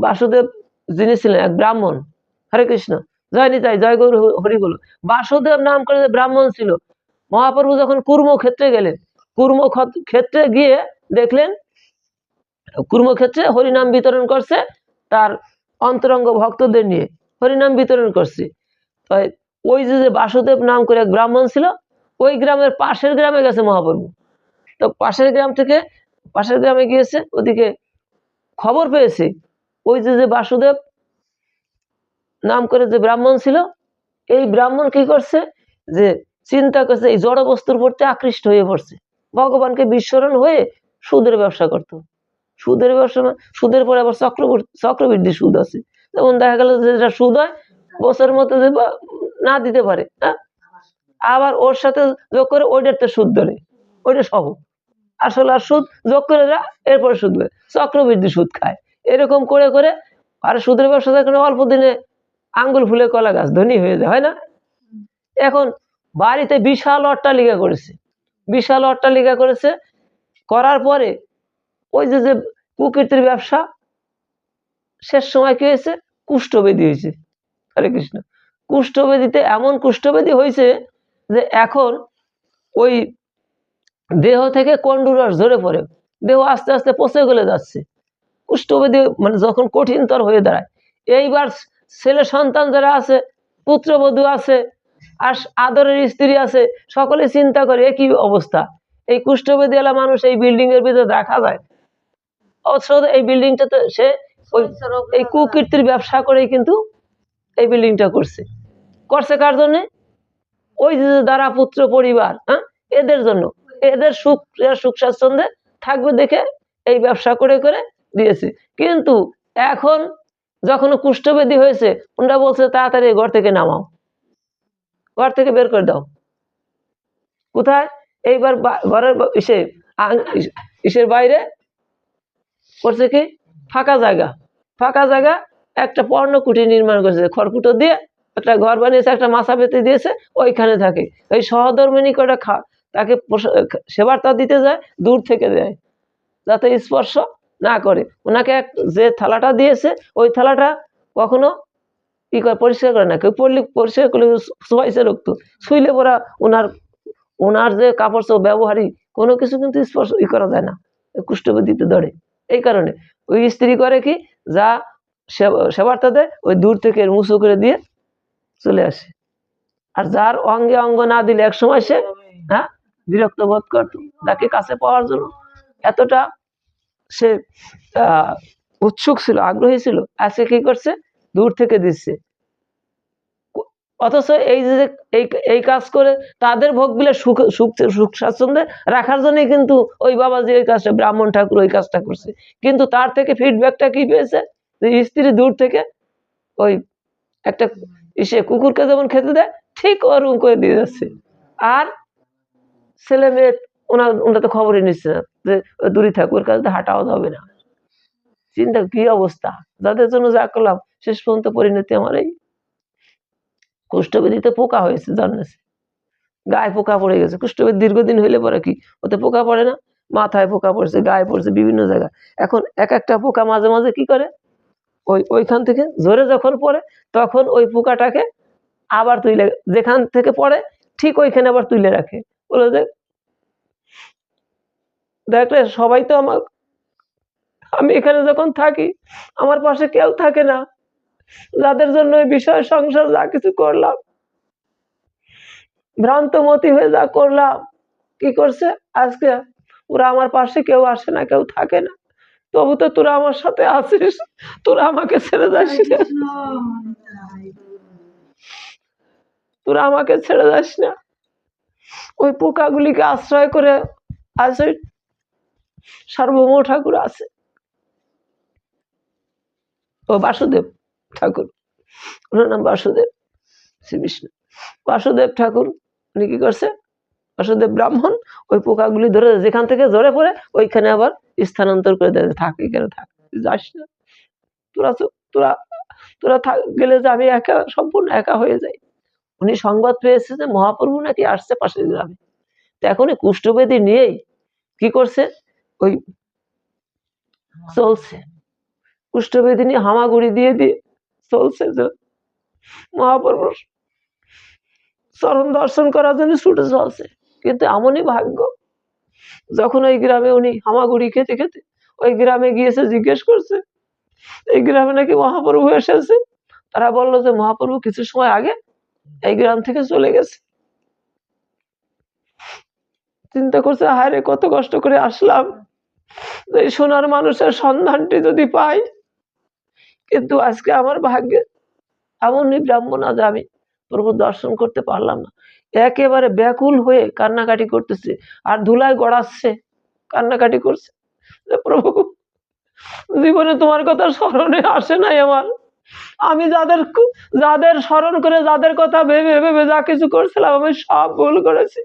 বাসুদেব যিনি ছিলেন এক ব্রাহ্মণ। হরে কৃষ্ণ, জয় নিতাই, জয় গৌর হরি বল। বাসুদেব নাম করে ব্রাহ্মণ ছিল। মহাপ্রভু যখন কুর্মক্ষেত্রে গেলেন, কুর্মক্ষেত্রে গিয়ে দেখলেন কুর্মক্ষেত্রে হরিনাম বিতরণ করছে, তার অন্তরঙ্গ ভক্তদের নিয়ে হরিনাম বিতরণ করছে। ওই যে বাসুদেব নাম করে এক ব্রাহ্মণ ছিল, ওই গ্রামের পাশের গ্রামে গেছে মহাপ্রভু। তো পাশের গ্রামে গিয়েছে, ওদিকে খবর পেয়েছে ওই যে বাসুদেব নাম করে যে ব্রাহ্মণ ছিল, এই ব্রাহ্মণ কি করছে, যে চিন্তা করছে এই জড় বস্তুর প্রতি আকৃষ্ট হয়ে পড়ছে, ভগবানকে বিস্মরণ হয়ে সুদের ব্যবসা করতো। সুদের ব্যবসা, সুদের পরে আবার চক্রবৃদ্ধি সুদ আছে। যেমন দেখা গেল যেটা সুদ হয় বছরের মধ্যে যে না দিতে পারে, আবার ওর সাথে যোগ করে ওইটাতে সুদ ধরে, ওইটা সহ আসলে আর সুদ যোগ করে এরপরে সুদ করে চক্রবৃদ্ধি সুদ খায়। এরকম করে করে আর সুদের ব্যবসা করে অল্প দিনে আঙ্গুল ফুলে কলা গাছ ধনী হয়ে যায়, হয় না? এখন বাড়িতে বিশাল অট্টালিকা করেছে, করার পরে ওই যে কুকীর্তির ব্যবসা, শেষ সময় কি হয়েছে, কুষ্ঠব্যাধি হয়েছে। হরে কৃষ্ণ। কুষ্ঠব্যাধিতে এমন কুষ্ঠব্যাধি হয়েছে যে এখন ওই দেহ থেকে কন্ডুরস ঝরে পড়ে, দেহ আস্তে আস্তে পচে গলে যাচ্ছে। কুষ্ঠব্যাধি মানে যখন কঠিনতর হয়ে দাঁড়ায়, এইবার ছেলে সন্তান যারা আছে, পুত্রবধূ আছে, আর আদরের স্ত্রী আছে, সকলে চিন্তা করে একই অবস্থা, এই কুষ্ঠব্যাধি এলা মানুষ এই বিল্ডিং এর ভিতরে দেখা যায়। অথচ এই বিল্ডিংটাতে সে ওই এই কুকীর্তির ব্যবসা করেই কিন্তু এই বিল্ডিংটা করছে কার জন্য? ওই যে দ্বারা পুত্র পরিবার, এদের জন্য, এদের সুখ স্বাচ্ছন্দ্যে থাকবে দেখে এই ব্যবসা করে করে দিয়েছে। কিন্তু এখন যখন কুষ্ঠব্যাধি হয়েছে, ওনারা বলছে তাড়াতাড়ি ঘর থেকে নামাও, ঘর থেকে বের করে দাও। কোথায়? এইবার ঘরের ইসের বাইরে করছে কি, ফাঁকা জায়গা একটা পর্ণকুঠি নির্মাণ করেছে, খড়কুটো দিয়ে একটা ঘর বানিয়েছে, একটা মাছা পেতে দিয়েছে, ওইখানে থাকে। ওই সহধর্মিনী করে তাকে সেবার্তা দিতে যায়, দূর থেকে দেয় যাতে স্পর্শ না করে। ওনাকে যে থালাটা দিয়েছে, ওই থালাটা কখনো পরিষ্কার করে না, কেউ পড়লে পরিষ্কার করলে সোয়াইছে রক্ত ছুইলে পরা, ওনার যে কাপড় চোপড় ব্যবহারই কোনো কিছু কিন্তু স্পর্শ করা যায় না, কুষ্ঠব্যাধিতে ধরে। এই কারণে ওই স্ত্রী করে কি, যা সেবার্তা দেয় ওই দূর থেকে মুছু করে দিয়ে চলে আসে। আর যার অঙ্গে অঙ্গ না দিলে এক সময় সে বিরক্ত বোধ করত, তাকে কাছে পাওয়ার জন্য এতটা সে উৎসুক ছিল, আগ্রহী ছিল। আজকে কি করছে, দূর থেকে দিচ্ছে। অথচ এই যে এই কাজ করে তাদের ভোগ বিলে সুখ স্বাচ্ছন্দ্যে রাখার জন্যই কিন্তু ওই বাবাজি ওই কাজটা, ব্রাহ্মণ ঠাকুর ওই কাজটা করছে। কিন্তু তার থেকে ফিডব্যাকটা কি পেয়েছে, যে স্ত্রী দূর থেকে ওই একটা কুকুরকে যেমন খেতে দেয় ঠিক ওরকম করে দিয়ে যাচ্ছে। আর ছেলে মেয়ে ওনারা তো খবরই নিচ্ছে না, যে দূরে থাকুক, ওর কাছে হাঁটাও যাবে না। চিন্তা কি অবস্থা, যাদের জন্য যা করলাম শেষ পর্যন্ত পরিণতি আমার এই কুষ্ঠব্যাধিতে পোকা হয়েছে, জানিস গায়ে পোকা পড়ে গেছে। কুষ্ঠব্যাধি দীর্ঘদিন হইলে পরে কি ওতে পোকা পড়ে না, মাথায় পোকা পড়ছে, গায়ে পড়ছে, বিভিন্ন জায়গায়। এখন এক একটা পোকা মাঝে মাঝে কি করে, ওইখান থেকে ঝরে যখন পড়ে, তখন ওই পোকাটাকে আবার তুলে, যেখান থেকে পড়ে ঠিক ওইখানে আবার তুলে রাখে, বলে যে দেখলে সবাই তো আমি এখানে যখন থাকি আমার পাশে কেউ থাকে না, যাদের জন্য এই বিষয় সংসার যা কিছু করলাম, ভ্রান্তমতি হয়ে যা করলাম, কি করছে আজকে ওরা আমার পাশে কেউ আসে না, কেউ থাকে না, তবু তো তোরা আমার সাথে আছিস, তোরা আমাকে ছেড়ে যাস না, তোরা আমাকে ছেড়ে যাস না। ওই পোকাগুলিকে আশ্রয় করে আছে সার্বভৌম ঠাকুর আছে, ও বাসুদেব ঠাকুর, ওনার নাম বাসুদেব, শ্রী বিষ্ণু বাসুদেব ঠাকুর। উনি কি করছে, বাসুদেব ব্রাহ্মণ ওই পোকাগুলি ধরে যেখান থেকে ঝরে পড়ে ওইখানে আবার স্থানান্তর করে দেয়, থাক এখানে থাক, যাস না, তোরা তোরা তোরা গেলে যে আমি একা, সম্পূর্ণ একা হয়ে যাই। উনি সংবাদ পেয়েছে যে মহাপ্রভু নাকি আসছে পাশের গ্রামে। তো এখন কুষ্ঠব্যাধি নিয়েই কি করছে, ওই চলছে কুষ্ঠবেদী নিয়ে হামাগুড়ি দিয়ে দিয়ে চলছে যে মহাপ্রভুর চরণ দর্শন করার জন্য ছুটে চলছে। কিন্তু এমনই ভাগ্য, যখন ওই গ্রামে উনি হামাগুড়ি খেতে খেতে ওই গ্রামে গিয়েছে, জিজ্ঞেস করছে এই গ্রামে নাকি মহাপ্রভু এসেছে। তারা বললো যে মহাপ্রভু কিছু সময় আগে এই গ্রাম থেকে চলে গেছে। চিন্তা করছে, হায় রে, কত কষ্ট করে আসলাম, এই সোনার মানুষের সন্ধানটি যদি পাই। কিন্তু আজকে আমার ভাগ্যে এমনই ব্রাহ্মণ আজ আমি প্রভু দর্শন করতে পারলাম না। একেবারে ব্যাকুল হয়ে কান্নাকাটি করতেছে, আর ধুলায় গড়াচ্ছে, কান্নাকাটি করছে যে প্রভু, জীবনে তোমার কথা স্মরণে আসে নাই আমার। আমি যাদের স্মরণ করে, যাদের কথা ভেবে ভেবে যা কিছু করছিলাম, আমি সব ভুল করেছি।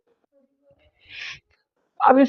আমি